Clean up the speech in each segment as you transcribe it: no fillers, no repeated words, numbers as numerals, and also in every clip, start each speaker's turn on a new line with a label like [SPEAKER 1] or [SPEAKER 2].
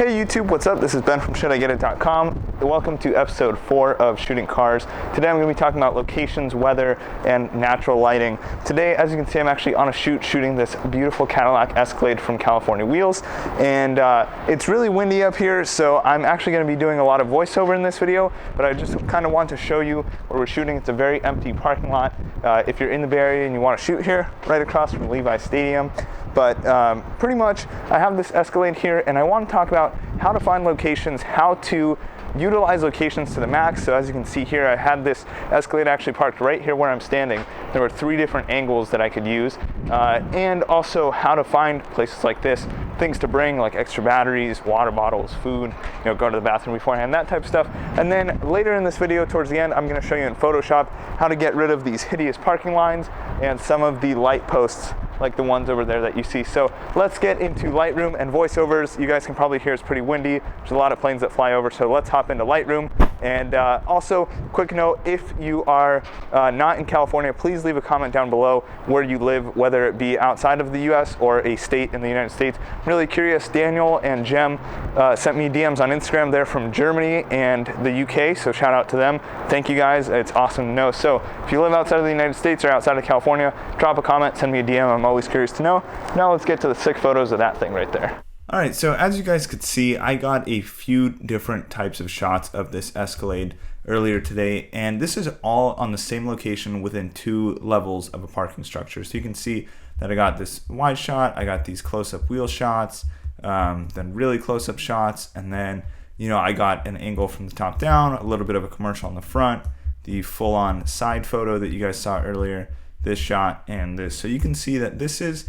[SPEAKER 1] Hey YouTube, what's up? This is Ben from shouldigetit.com. Welcome to episode 4 of Shooting Cars. Today I'm going to be talking about locations, weather, and natural lighting. Today, as you can see, I'm actually on a shoot shooting this beautiful Cadillac Escalade from California Wheels, and it's really windy up here, so I'm actually going to be doing a lot of voiceover in this video, but I just kind of want to show you where we're shooting. It's a very empty parking lot. If you're in the Bay Area and you want to shoot here, right across from Levi Stadium. But pretty much I have this Escalade here, and I want to talk about how to find locations, how to utilize locations to the max. So as you can see here, I had this Escalade actually parked right here where I'm standing. There were 3 different angles that I could use, and also how to find places like this, things to bring like extra batteries, water bottles, food, go to the bathroom beforehand, that type of stuff. And then later in this video, towards the end, I'm going to show you in Photoshop how to get rid of these hideous parking lines and some of the light posts like the ones over there that you see. So let's get into Lightroom and voiceovers. You guys can probably hear it's pretty windy. There's a lot of planes that fly over, so let's hop into Lightroom. And also, quick note, if you are not in California, please leave a comment down below where you live, whether it be outside of the US or a state in the United States. I'm really curious. Daniel and Jem sent me DMs on Instagram. They're from Germany and the UK, so shout out to them. Thank you guys, it's awesome to know. So if you live outside of the United States or outside of California, drop a comment, send me a DM, I'm always curious to know. Now let's get to the sick photos of that thing right there.
[SPEAKER 2] All right, so as you guys could see, I got a few different types of shots of this Escalade earlier today, and this is all on the same location within 2 levels of a parking structure. So you can see that I got this wide shot, I got these close-up wheel shots, then really close-up shots, and then I got an angle from the top down, a little bit of a commercial on the front, the full-on side photo that you guys saw earlier, this shot, and this. So you can see that this is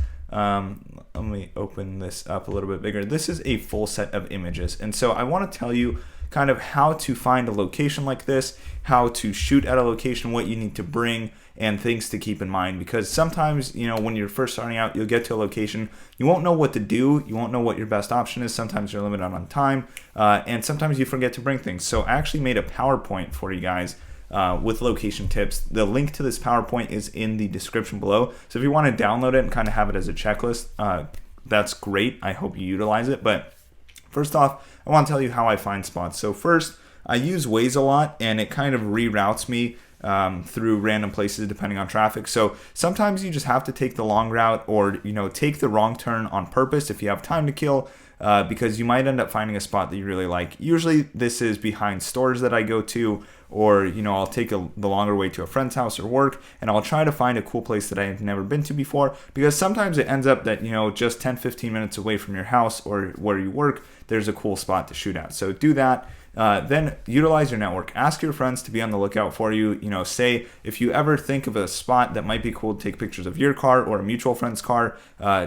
[SPEAKER 2] let me open this up a little bit bigger. This is a full set of images, and so I want to tell you kind of how to find a location like this, how to shoot at a location, what you need to bring, and things to keep in mind, because sometimes when you're first starting out, you'll get to a location, you won't know what to do, you won't know what your best option is, sometimes you're limited on time, and sometimes you forget to bring things. So I actually made a PowerPoint for you guys with location tips. The link to this PowerPoint is in the description below. So if you want to download it and kind of have it as a checklist, that's great. I hope you utilize it. But first off, I want to tell you how I find spots. So first, I use Waze a lot, and it kind of reroutes me through random places depending on traffic. So sometimes you just have to take the long route, or take the wrong turn on purpose if you have time to kill, because you might end up finding a spot that you really like. Usually this is behind stores that I go to, or I'll take the longer way to a friend's house or work, and I'll try to find a cool place that I've never been to before, because sometimes it ends up that just 10-15 minutes away from your house or where you work, there's a cool spot to shoot at. So do that. Then utilize your network. Ask your friends to be on the lookout for you. Say if you ever think of a spot that might be cool to take pictures of your car or a mutual friend's car,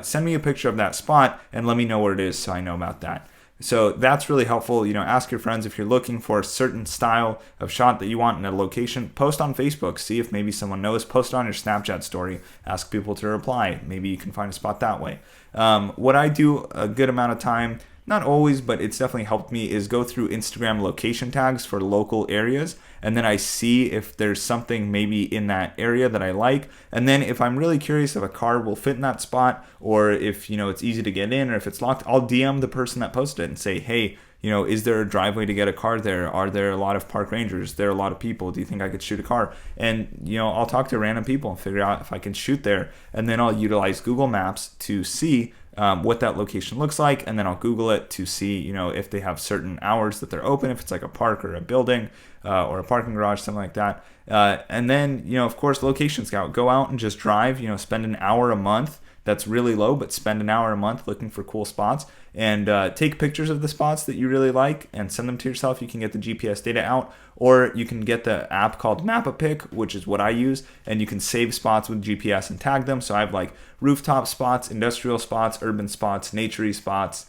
[SPEAKER 2] send me a picture of that spot and let me know where it is so I know about that. So that's really helpful. Ask your friends if you're looking for a certain style of shot that you want in a location. Post on Facebook, see if maybe someone knows. Post it on your Snapchat story. Ask people to reply. Maybe you can find a spot that way. What I do a good amount of time, not always, but it's definitely helped me, is go through Instagram location tags for local areas, and then I see if there's something maybe in that area that I like, and then if I'm really curious if a car will fit in that spot, or if it's easy to get in, or if it's locked, I'll DM the person that posted it and say, hey, is there a driveway to get a car there? Are there a lot of park rangers? Is there a lot of people? Do you think I could shoot a car? And I'll talk to random people and figure out if I can shoot there, and then I'll utilize Google Maps to see what that location looks like, and then I'll Google it to see if they have certain hours that they're open, if it's like a park or a building or a parking garage, something like that. And then of course, Location Scout. Go out and just drive, spend an hour a month. That's really low, but spend an hour a month looking for cool spots, and take pictures of the spots that you really like and send them to yourself. You can get the GPS data out, or you can get the app called Map-A-Pic, which is what I use, and you can save spots with GPS and tag them. So I have like rooftop spots, industrial spots, urban spots, naturey spots,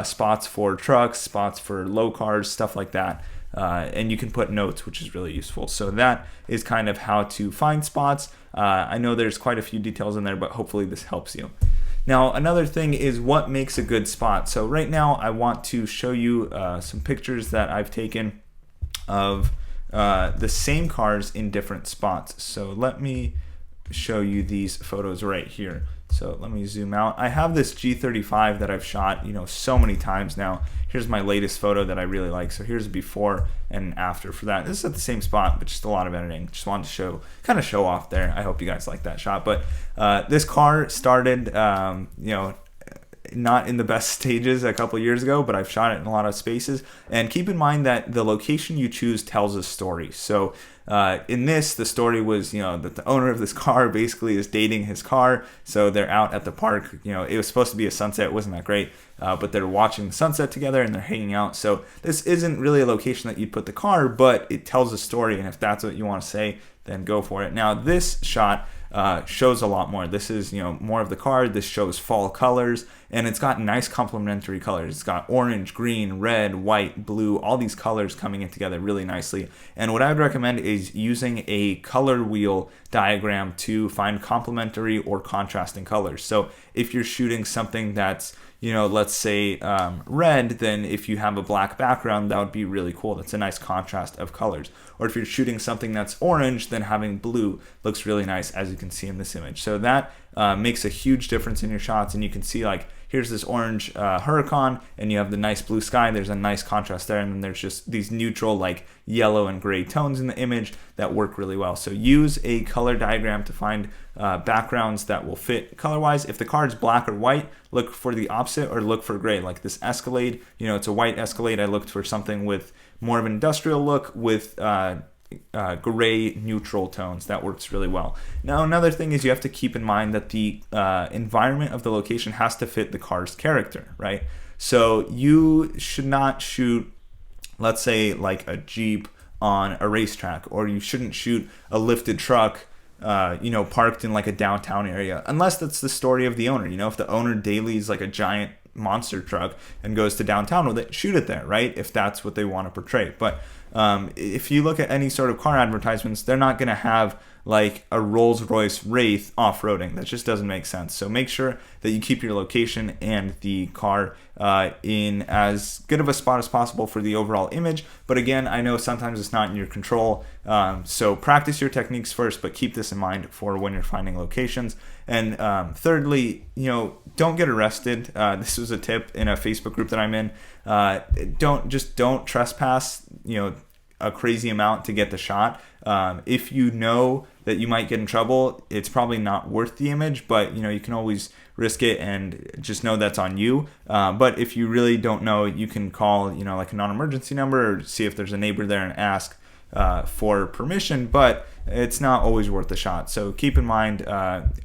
[SPEAKER 2] spots for trucks, spots for low cars, stuff like that. And you can put notes, which is really useful. So that is kind of how to find spots. I know there's quite a few details in there, but hopefully this helps you. Now, another thing is what makes a good spot. So right now I want to show you some pictures that I've taken of the same cars in different spots. So let me show you these photos right here. So let me zoom out. I have this G35 that I've shot, so many times now. Here's my latest photo that I really like. So here's before and after for that. This is at the same spot, but just a lot of editing. Just wanted to show off there. I hope you guys like that shot. But this car started, not in the best stages a couple years ago, but I've shot it in a lot of spaces. And keep in mind that the location you choose tells a story. So in this, the story was, that the owner of this car basically is dating his car. So they're out at the park. It was supposed to be a sunset. It wasn't that great, but they're watching the sunset together and they're hanging out. So this isn't really a location that you'd put the car, but it tells a story. And if that's what you want to say, then go for it. Now this shot shows a lot more. This is, more of the car. This shows fall colors, and it's got nice complementary colors. It's got orange, green, red, white, blue, all these colors coming in together really nicely. And what I would recommend is using a color wheel diagram to find complementary or contrasting colors. So if you're shooting something that's, let's say red, then if you have a black background, that would be really cool. That's a nice contrast of colors. Or if you're shooting something that's orange, then having blue looks really nice, as you can see in this image. So that makes a huge difference in your shots. And you can see, like, here's this orange Huracan, and you have the nice blue sky. There's a nice contrast there. And then there's just these neutral, like, yellow and gray tones in the image that work really well. So use a color diagram to find backgrounds that will fit color-wise. If the car is black or white, look for the opposite, or look for gray. Like this Escalade, it's a white Escalade. I looked for something with more of an industrial look with gray neutral tones. That works really well. Now, another thing is you have to keep in mind that the environment of the location has to fit the car's character, right? So you should not shoot, let's say, like a Jeep on a racetrack, or you shouldn't shoot a lifted truck parked in like a downtown area, unless that's the story of the owner. If the owner dailies like a giant monster truck and goes to downtown with it, shoot it there, right? If that's what they want to portray. But if you look at any sort of car advertisements, they're not going to have like a Rolls-Royce Wraith off-roading. That just doesn't make sense. So make sure that you keep your location and the car in as good of a spot as possible for the overall image. But again, I know sometimes it's not in your control. So practice your techniques first, but keep this in mind for when you're finding locations. And thirdly, don't get arrested. This was a tip in a Facebook group that I'm in. Don't trespass, a crazy amount to get the shot. If you know that you might get in trouble, it's probably not worth the image, but you can always risk it and just know that's on you. But if you really don't know, you can call, like a non-emergency number, or see if there's a neighbor there and ask for permission, but it's not always worth the shot. So keep in mind,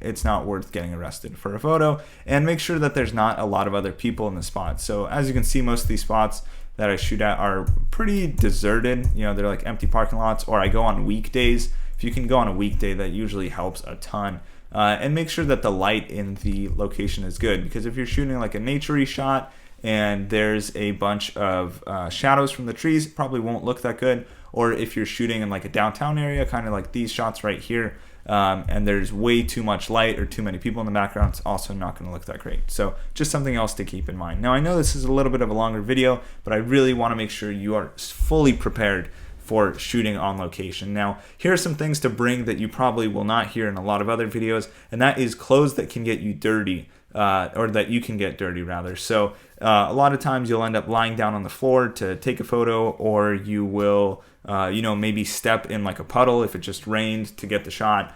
[SPEAKER 2] it's not worth getting arrested for a photo, and make sure that there's not a lot of other people in the spot. So as you can see, most of these spots that I shoot at are pretty deserted. They're like empty parking lots, or I go on weekdays. If you can go on a weekday, that usually helps a ton. And make sure that the light in the location is good, because if you're shooting like a naturey shot and there's a bunch of shadows from the trees, it probably won't look that good. Or if you're shooting in like a downtown area, kind of like these shots right here, and there's way too much light or too many people in the background, it's also not going to look that great. So just something else to keep in mind. Now, I know this is a little bit of a longer video, but I really want to make sure you are fully prepared for shooting on location. Now, here are some things to bring that you probably will not hear in a lot of other videos, and that is clothes that can get you dirty, or that you can get dirty rather. So a lot of times you'll end up lying down on the floor to take a photo, or you will maybe step in like a puddle if it just rained to get the shot.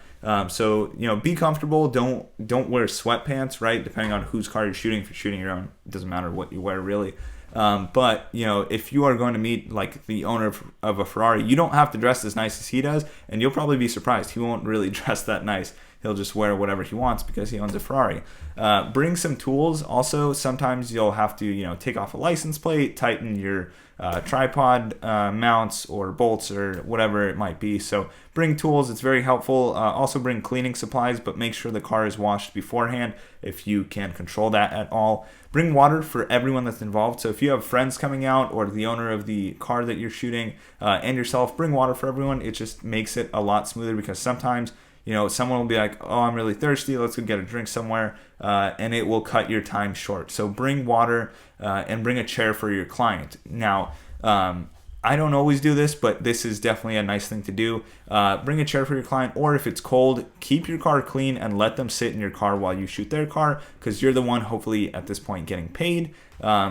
[SPEAKER 2] So be comfortable. Don't wear sweatpants, right? Depending on whose car you're shooting. If you're shooting your own, it doesn't matter what you wear really. But if you are going to meet like the owner of a Ferrari, you don't have to dress as nice as he does, and you'll probably be surprised. He won't really dress that nice. He'll just wear whatever he wants because he owns a Ferrari. Bring some tools. Also, sometimes you'll have to take off a license plate, tighten your tripod mounts or bolts or whatever it might be. So bring tools. It's very helpful. Also bring cleaning supplies, but make sure the car is washed beforehand if you can control that at all. Bring water for everyone that's involved. So if you have friends coming out, or the owner of the car that you're shooting and yourself, bring water for everyone. It just makes it a lot smoother, because sometimes someone will be like, oh, I'm really thirsty, let's go get a drink somewhere, and it will cut your time short. So bring water and bring a chair for your client. Now, I don't always do this, but this is definitely a nice thing to do. Bring a chair for your client, or if it's cold, keep your car clean and let them sit in your car while you shoot their car, because you're the one hopefully at this point getting paid.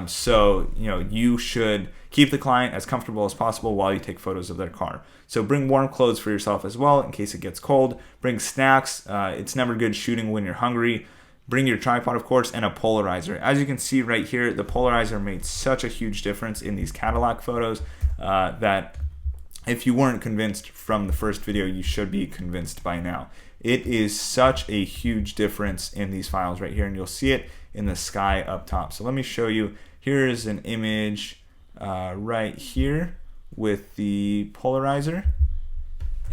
[SPEAKER 2] So you should keep the client as comfortable as possible while you take photos of their car. So bring warm clothes for yourself as well in case it gets cold. Bring snacks. It's never good shooting when you're hungry. Bring your tripod, of course, and a polarizer. As you can see right here, the polarizer made such a huge difference in these Cadillac photos that if you weren't convinced from the first video, you should be convinced by now. It is such a huge difference in these files right here, and you'll see it in the sky up top. So let me show you. Here is an image right here with the polarizer,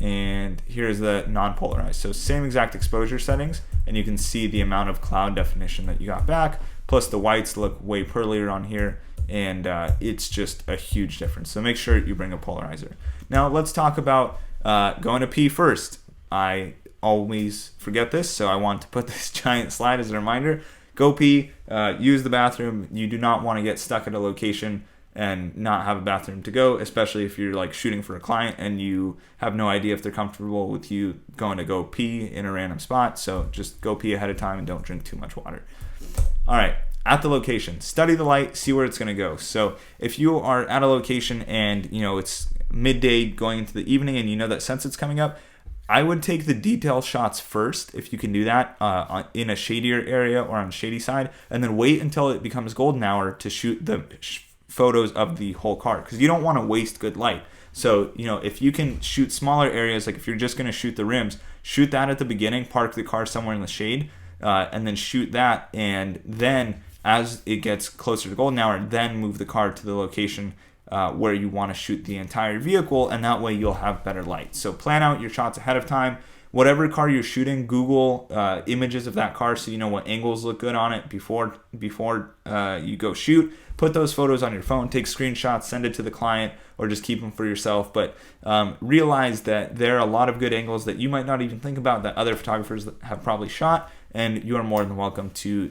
[SPEAKER 2] and here's the non-polarized. So same exact exposure settings, and you can see the amount of cloud definition that you got back, plus the whites look way pearlier on here, and it's just a huge difference. So make sure you bring a polarizer. Now let's talk about going to pee first. I always forget this, so I want to put this giant slide as a reminder. Go pee, use the bathroom. You do not want to get stuck at a location and not have a bathroom to go, especially if you're like shooting for a client and you have no idea if they're comfortable with you going to go pee in a random spot. So just go pee ahead of time and don't drink too much water. All right, at the location, study the light, see where it's going to go. So if you are at a location and it's midday going into the evening and you know that sunset's coming up, I would take the detail shots first, if you can do that, in a shadier area or on the shady side, and then wait until it becomes golden hour to shoot the photos of the whole car, because you don't want to waste good light. So if you can shoot smaller areas, like if you're just going to shoot the rims, shoot that at the beginning, park the car somewhere in the shade, and then shoot that, and then as it gets closer to golden hour, then move the car to the location where you want to shoot the entire vehicle, and that way you'll have better light. So plan out your shots ahead of time. Whatever car you're shooting, Google images of that car so you know what angles look good on it before you go shoot. Put those photos on your phone, take screenshots, send it to the client, or just keep them for yourself. But realize that there are a lot of good angles that you might not even think about that other photographers have probably shot, and you are more than welcome to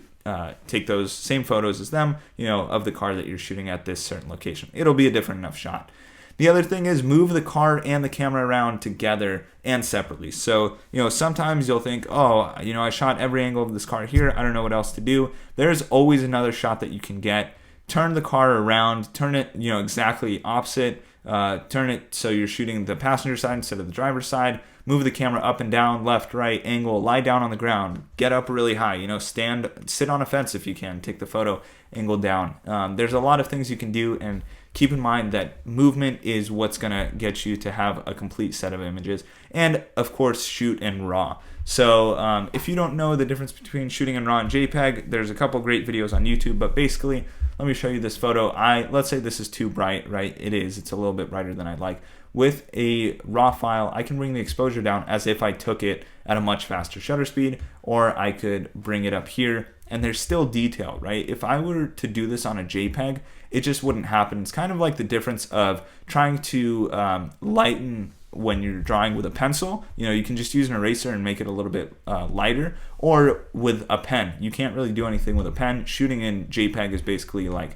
[SPEAKER 2] take those same photos as them, of the car that you're shooting at this certain location. It'll be a different enough shot. The other thing is move the car and the camera around together and separately. So, sometimes you'll think, I shot every angle of this car here. I don't know what else to do. There's always another shot that you can get. Turn the car around, turn it, exactly opposite. Turn it so you're shooting the passenger side instead of the driver's side. Move the camera up and down, left, right, angle, lie down on the ground, get up really high, sit on a fence if you can, take the photo, angle down. There's a lot of things you can do, and keep in mind that movement is what's going to get you to have a complete set of images. And of course, shoot in RAW. So if you don't know the difference between shooting in RAW and JPEG, there's a couple great videos on YouTube, but basically, let me show you this photo. Let's say this is too bright, right? It is. It's a little bit brighter than I'd like. With a RAW file, I can bring the exposure down as if I took it at a much faster shutter speed, or I could bring it up here, and there's still detail, right? If I were to do this on a JPEG, it just wouldn't happen. It's kind of like the difference of trying to lighten when you're drawing with a pencil. You can just use an eraser and make it a little bit lighter, or with a pen. You can't really do anything with a pen. Shooting in JPEG is basically like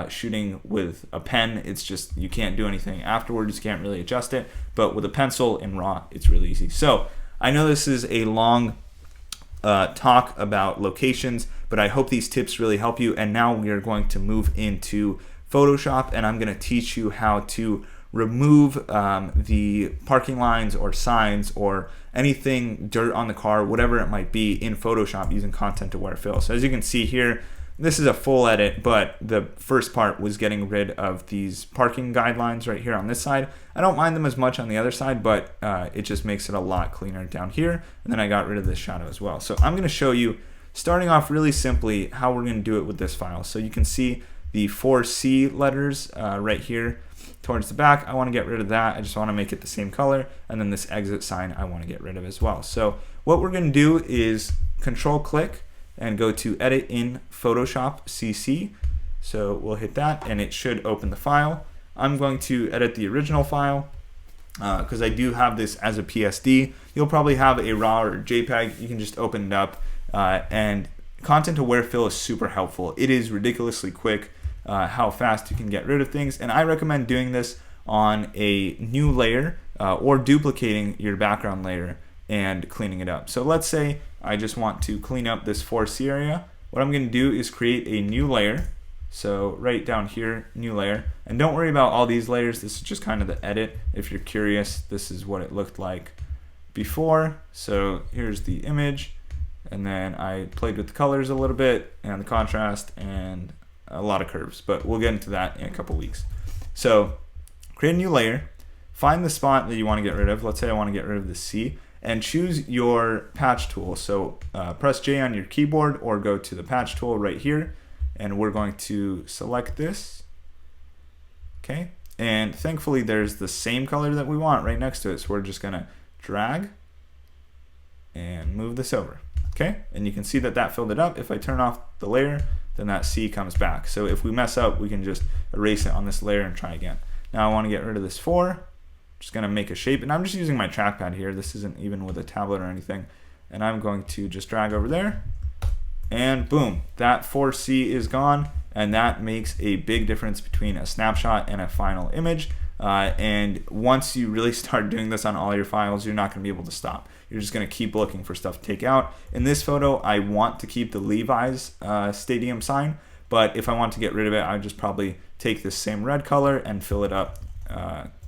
[SPEAKER 2] shooting with a pen. It's just you can't do anything afterwards. You can't really adjust it. But with a pencil in RAW, it's really easy. So I know this is a long talk about locations, but I hope these tips really help you. And now we are going to move into Photoshop, and I'm going to teach you how to remove the parking lines or signs or anything, dirt on the car, whatever it might be, in Photoshop using content aware fill. So as you can see here, this is a full edit, but the first part was getting rid of these parking guidelines right here on this side. I don't mind them as much on the other side, but it just makes it a lot cleaner down here. And then I got rid of this shadow as well. So I'm going to show you, starting off really simply, how we're going to do it with this file. So you can see the 4C letters right here towards the back. I want to get rid of that. I just want to make it the same color. And then this exit sign I want to get rid of as well. So what we're going to do is control click and go to edit in Photoshop CC. So we'll hit that and it should open the file. I'm going to edit the original file because I do have this as a PSD. You'll probably have a RAW or JPEG. You can just open it up and content aware fill is super helpful. It is ridiculously quick how fast you can get rid of things, and I recommend doing this on a new layer or duplicating your background layer and cleaning it up. So let's say I just want to clean up this 4C area. What I'm going to do is create a new layer. So right down here, new layer. And don't worry about all these layers. This is just kind of the edit. If you're curious, this is what it looked like before. So here's the image. And then I played with the colors a little bit and the contrast and a lot of curves. But we'll get into that in a couple weeks. So create a new layer. Find the spot that you want to get rid of. Let's say I want to get rid of the C. And choose your patch tool. So press J on your keyboard or go to the patch tool right here. And we're going to select this. Okay. And thankfully there's the same color that we want right next to it. So we're just going to drag and move this over. Okay. And you can see that that filled it up. If I turn off the layer, then that C comes back. So if we mess up, we can just erase it on this layer and try again. Now I want to get rid of this 4. Just going to make a shape, and I'm just using my trackpad here. This isn't even with a tablet or anything. And I'm going to just drag over there, and boom, that 4C is gone, and that makes a big difference between a snapshot and a final image. And once you really start doing this on all your files, you're not going to be able to stop. You're just going to keep looking for stuff to take out. In this photo, I want to keep the Levi's stadium sign, but if I want to get rid of it, I would just probably take this same red color and fill it up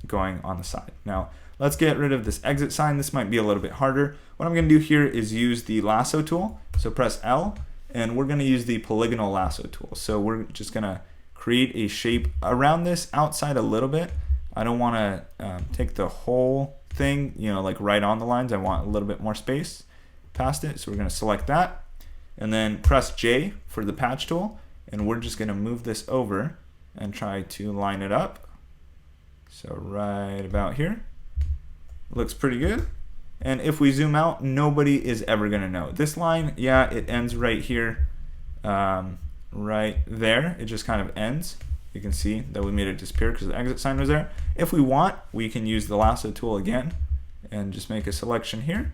[SPEAKER 2] going on the side. Now let's get rid of this exit sign. This might be a little bit harder. What I'm going to do here is use the lasso tool. So press L, and we're going to use the polygonal lasso tool. So we're just going to create a shape around this outside a little bit. I don't want to take the whole thing, you know, like right on the lines. I want a little bit more space past it. So we're going to select that and then press J for the patch tool. And we're just going to move this over and try to line it up. So right about here. Looks pretty good. And if we zoom out, nobody is ever going to know. This line, yeah, it ends right here, right there. It just kind of ends. You can see that we made it disappear because the exit sign was there. If we want, we can use the lasso tool again and just make a selection here.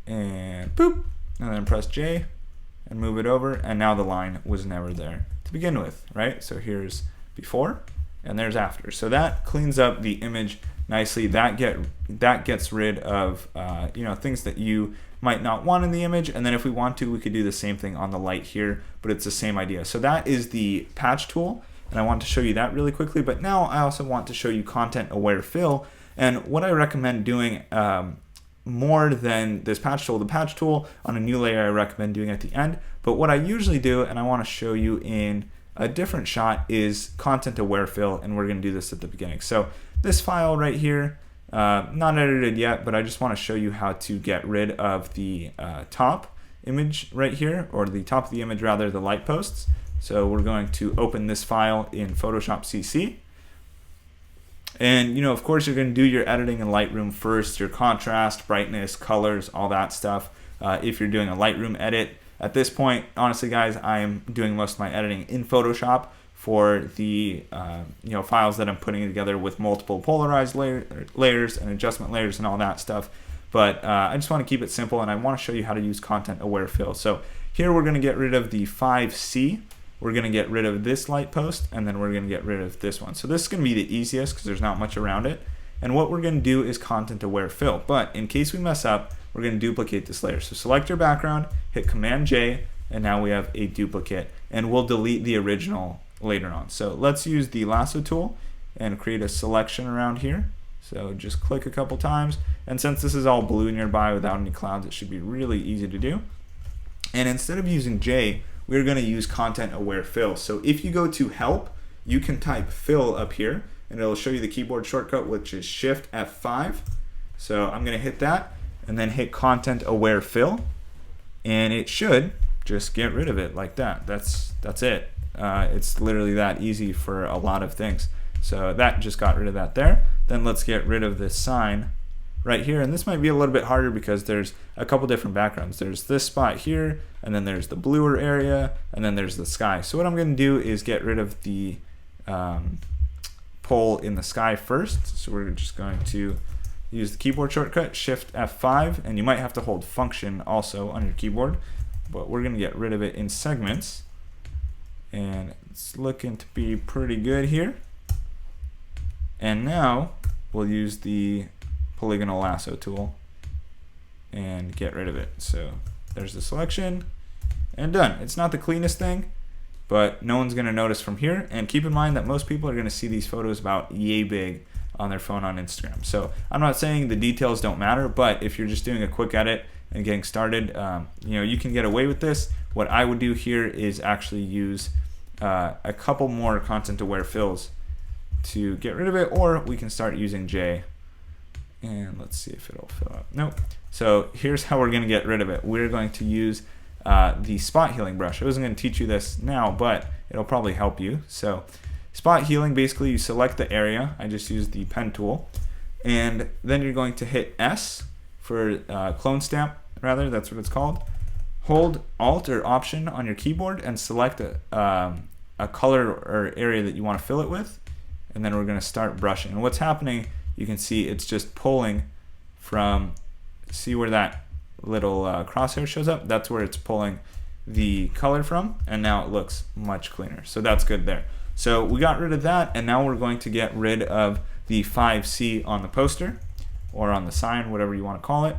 [SPEAKER 2] And boop. And then press J and move it over. And now the line was never there to begin with, right? So here's before. And there's after. So that cleans up the image nicely. That gets rid of you know, things that you might not want in the image. And then if we want to, we could do the same thing on the light here, but it's the same idea. So that is the patch tool, and I want to show you that really quickly. But now I also want to show you content aware fill. And what I recommend doing more than this patch tool, the patch tool on a new layer I recommend doing at the end. But what I usually do, and I want to show you in a different shot, is content aware fill, and we're going to do this at the beginning. So this file right here, not edited yet, but I just want to show you how to get rid of the top image right here, or the top of the image rather, the light posts. So we're going to open this file in Photoshop CC. And you know, of course, you're going to do your editing in Lightroom first, your contrast, brightness, colors, all that stuff. If you're doing a Lightroom edit, at this point, honestly, guys, I am doing most of my editing in Photoshop for the you know, files that I'm putting together with multiple polarized layers and adjustment layers and all that stuff. But I just want to keep it simple, and I want to show you how to use content aware fill. So here we're going to get rid of the 5C. We're going to get rid of this light post, and then we're going to get rid of this one. So this is going to be the easiest because there's not much around it. And what we're going to do is content aware fill. But in case we mess up, we're going to duplicate this layer. So select your background, hit Command J, and now we have a duplicate. And we'll delete the original later on. So let's use the lasso tool and create a selection around here. So just click a couple times. And since this is all blue nearby without any clouds, it should be really easy to do. And instead of using J, we're going to use content aware fill. So if you go to help, you can type fill up here, and it'll show you the keyboard shortcut, which is Shift F5. So I'm going to hit that and then hit content aware fill, and it should just get rid of it like that. That's it. It's literally that easy for a lot of things. So that just got rid of that there. Then let's get rid of this sign right here, and this might be a little bit harder because there's a couple different backgrounds. There's this spot here, and then there's the bluer area, and then there's the sky. So what I'm going to do is get rid of the pole in the sky first. So we're just going to use the keyboard shortcut Shift F5, and you might have to hold Function also on your keyboard, but we're going to get rid of it in segments, and it's looking to be pretty good here. And now we'll use the Polygonal Lasso tool and get rid of it. So there's the selection and done. It's not the cleanest thing, but no one's gonna notice from here. And keep in mind that most people are gonna see these photos about yay big on their phone on Instagram. So I'm not saying the details don't matter, but if you're just doing a quick edit and getting started, you can get away with this. What I would do here is actually use a couple more content aware fills to get rid of it, or we can start using J. And let's see if it'll fill up. Nope. So here's how we're gonna get rid of it. We're going to use the spot healing brush. I wasn't gonna teach you this now, but it'll probably help you. So spot healing, basically you select the area. I just use the pen tool. And then you're going to hit S for clone stamp, rather, that's what it's called. Hold Alt or Option on your keyboard and select a color or area that you want to fill it with. And then we're going to start brushing. And what's happening, you can see it's just pulling from, see where that little crosshair shows up? That's where it's pulling the color from. And now it looks much cleaner. So that's good there. So we got rid of that, and now we're going to get rid of the 5C on the poster or on the sign, whatever you want to call it.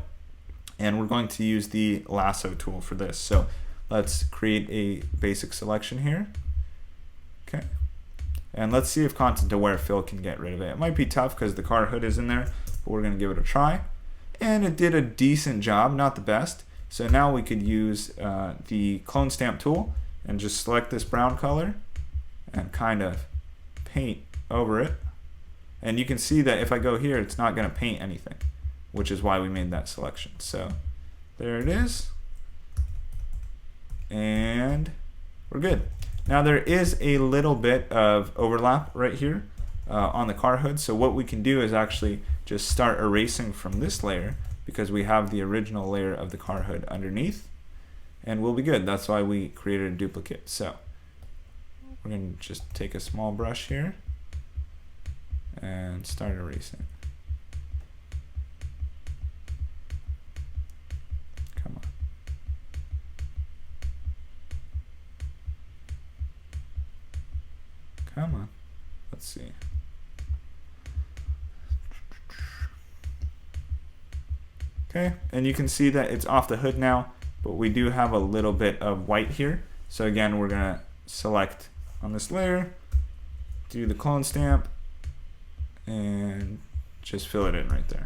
[SPEAKER 2] And we're going to use the lasso tool for this. So let's create a basic selection here. Okay. And let's see if content aware fill can get rid of it. It might be tough because the car hood is in there, but we're going to give it a try. And it did a decent job, not the best. So now we could use the clone stamp tool and just select this brown color and kind of paint over it. And you can see that if I go here, it's not going to paint anything, which is why we made that selection. So there it is. And we're good. Now there is a little bit of overlap right here on the car hood. So what we can do is actually just start erasing from this layer because we have the original layer of the car hood underneath, and we'll be good. That's why we created a duplicate. So we're going to just take a small brush here and start erasing. Come on. Come on. Let's see. Okay, and you can see that it's off the hood now, but we do have a little bit of white here. So again, we're going to select on this layer, do the clone stamp, and just fill it in right there.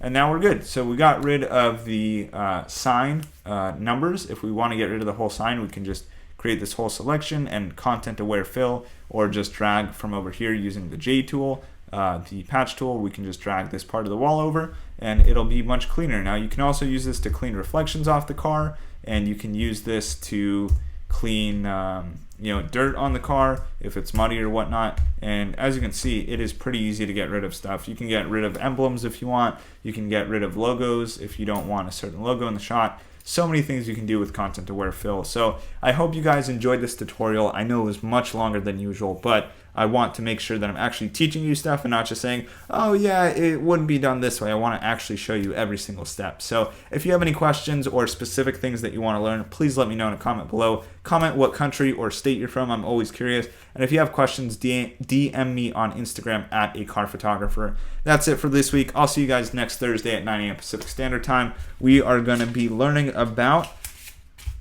[SPEAKER 2] And now we're good. So we got rid of the sign numbers. If we want to get rid of the whole sign, we can just create this whole selection and content aware fill, or just drag from over here using the J tool, the patch tool. We can just drag this part of the wall over and it'll be much cleaner. Now you can also use this to clean reflections off the car, and you can use this to clean dirt on the car if it's muddy or whatnot. And as you can see, it is pretty easy to get rid of stuff. You can get rid of emblems if you want. You can get rid of logos if you don't want a certain logo in the shot. So many things you can do with content aware fill. So I hope you guys enjoyed this tutorial. I know it was much longer than usual, but I want to make sure that I'm actually teaching you stuff and not just saying, oh yeah, it wouldn't be done this way. I want to actually show you every single step. So if you have any questions or specific things that you want to learn, please let me know in a comment below. Comment what country or state you're from. I'm always curious. And if you have questions, DM me on Instagram at @acarphotographer. That's it for this week. I'll see you guys next Thursday at 9 a.m. Pacific Standard Time. We are going to be learning about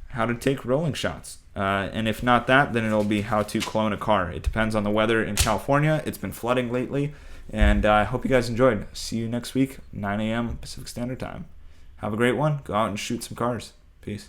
[SPEAKER 2] how to take rolling shots. And if not that, then it'll be how to clone a car. It depends on the weather in California. It's been flooding lately. And I hope you guys enjoyed. See you next week, 9 a.m. Pacific Standard Time. Have a great one. Go out and shoot some cars. Peace.